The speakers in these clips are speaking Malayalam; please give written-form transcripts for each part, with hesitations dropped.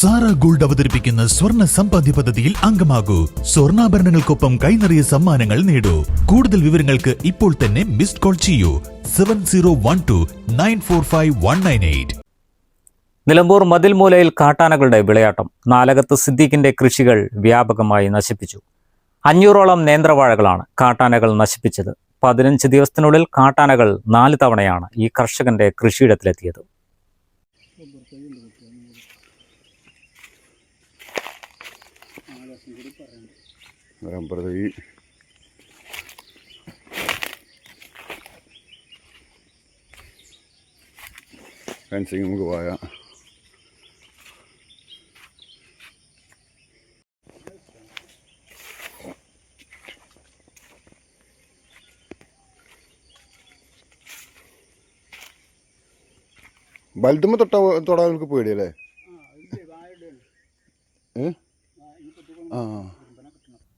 സാറ ഗോൾഡ് അവതരിപ്പിക്കുന്ന സ്വർണ്ണ സമ്പാദ്യ പദ്ധതിയിൽ അംഗമാകൂ. സ്വർണ്ണാഭരണങ്ങൾക്കൊപ്പം കൈനിറിയ സമ്മാനങ്ങൾ നേടൂ. കൂടുതൽ വിവരങ്ങൾക്ക് ഇപ്പോൾ തന്നെ മിസ്ഡ് കോൾ ചെയ്യൂ 7012945198. നിലമ്പൂർ മതിൽമൂലയിൽ കാട്ടാനകളുടെ വിളയാട്ടം. നാലകത്ത് സിദ്ദീഖിന്റെ കൃഷികൾ വ്യാപകമായി നശിപ്പിച്ചു. 500ഓളം നേന്ത്രവാഴകളാണ് കാട്ടാനകൾ നശിപ്പിച്ചത്. 15 ദിവസത്തിനുള്ളിൽ കാട്ടാനകൾ 4 തവണയാണ് ഈ കർഷകന്റെ കൃഷിയിടത്തിലെത്തിയത്. ഫെൻസിങ് നമുക്ക് പോയാൽ വലുതുമ്പോൾ തൊടാൾക്ക് പേടിയല്ലേ?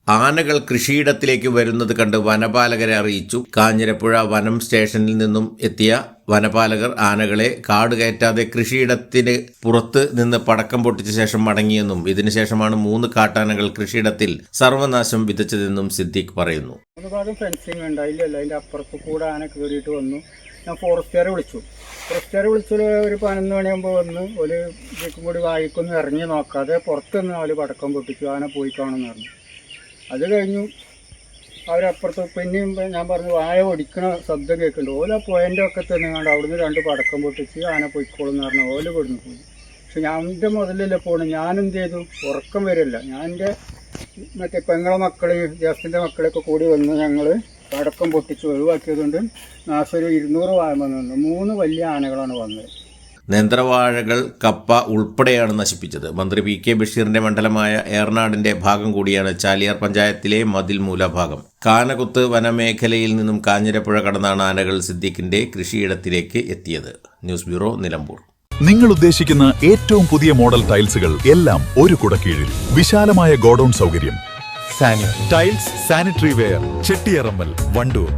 ആനകൾ കൃഷിയിടത്തിലേക്ക് വരുന്നത് കണ്ട് വനപാലകരെ അറിയിച്ചു. കാഞ്ഞിരപ്പുഴ വനം സ്റ്റേഷനിൽ നിന്നും എത്തിയ വനപാലകർ ആനകളെ കാട് കയറ്റാതെ കൃഷിയിടത്തിന് പുറത്ത് നിന്ന് പടക്കം പൊട്ടിച്ച ശേഷം മടങ്ങിയെന്നും ഇതിനുശേഷമാണ് 3 കാട്ടാനകൾ കൃഷിയിടത്തിൽ സർവനാശം വിതച്ചതെന്നും സിദ്ദീഖ് പറയുന്നു. ഫെൻസിങ് ഉണ്ടായില്ലല്ലോ, അതിന്റെ അപ്പുറത്ത് കൂടെ ആന കയറിയിട്ട് വന്നു. ഞാൻ ഫോറസ്റ്റുകാരെ വിളിച്ചു. ഒരു 11 മണിയാകുമ്പോൾ വന്ന് ഒരു ഇതിക്കും കൂടി വായിക്കൊന്ന് ഇറങ്ങി നോക്കാതെ പുറത്തുനിന്ന് അവർ പടക്കം പൊട്ടിച്ചു. ആന പോയി കാണുമെന്ന് പറഞ്ഞു. അത് കഴിഞ്ഞു അവരപ്പുറത്ത് പിന്നെയും ഞാൻ പറഞ്ഞു വായ ഒടിക്കണ ശബ്ദം കേൾക്കുന്നുണ്ട്. ഓല പോയിൻ്റെ ഒക്കെ തന്നെങ്ങാണ്ട് അവിടുന്ന് 2 പടക്കം പൊട്ടിച്ച് ആന പൊയ്ക്കോളെന്ന് പറഞ്ഞു. ഓല കൊടുന്ന് പോയി. പക്ഷെ ഞാൻ എൻ്റെ മുതലല്ലേ പോകണം. ഞാനെന്ത് ചെയ്തു, ഉറക്കം വരില്ല. ഞാൻ എൻ്റെ മറ്റേ പെങ്ങളെ മക്കൾ ജാസ്തിൻ്റെ മക്കളൊക്കെ കൂടി വന്ന് ഞങ്ങൾ പടക്കം പൊട്ടിച്ച് ഒഴിവാക്കിയതുകൊണ്ട് നാശം 200 വാഴ വന്നു. 3 വലിയ ആനകളാണ് വന്നത്. നേന്ത്രവാഴകൾ, കപ്പ ഉൾപ്പെടെയാണ് നശിപ്പിച്ചത്. മന്ത്രി പി.കെ. ബഷീറിന്റെ മണ്ഡലമായ ഏറനാടിന്റെ ഭാഗം കൂടിയാണ് ചാലിയാർ പഞ്ചായത്തിലെ മതിൽമൂല ഭാഗം. കാനകുത്ത് വനമേഖലയിൽ നിന്നും കാഞ്ഞിരപ്പുഴ കടന്നാണ് ആനകൾ സിദ്ദീഖിന്റെ കൃഷിയിടത്തിലേക്ക് എത്തിയത്. News bureau, Nilambur. നിങ്ങൾ ഉദ്ദേശിക്കുന്ന ഏറ്റവും പുതിയ മോഡൽ ടൈൽസുകൾ എല്ലാം ഒരു കുടക്കീഴിൽ. വിശാലമായ ഗോഡൌൺ സൗകര്യം, tiles, sanitary ware, Chettiyarammal, Wandoor.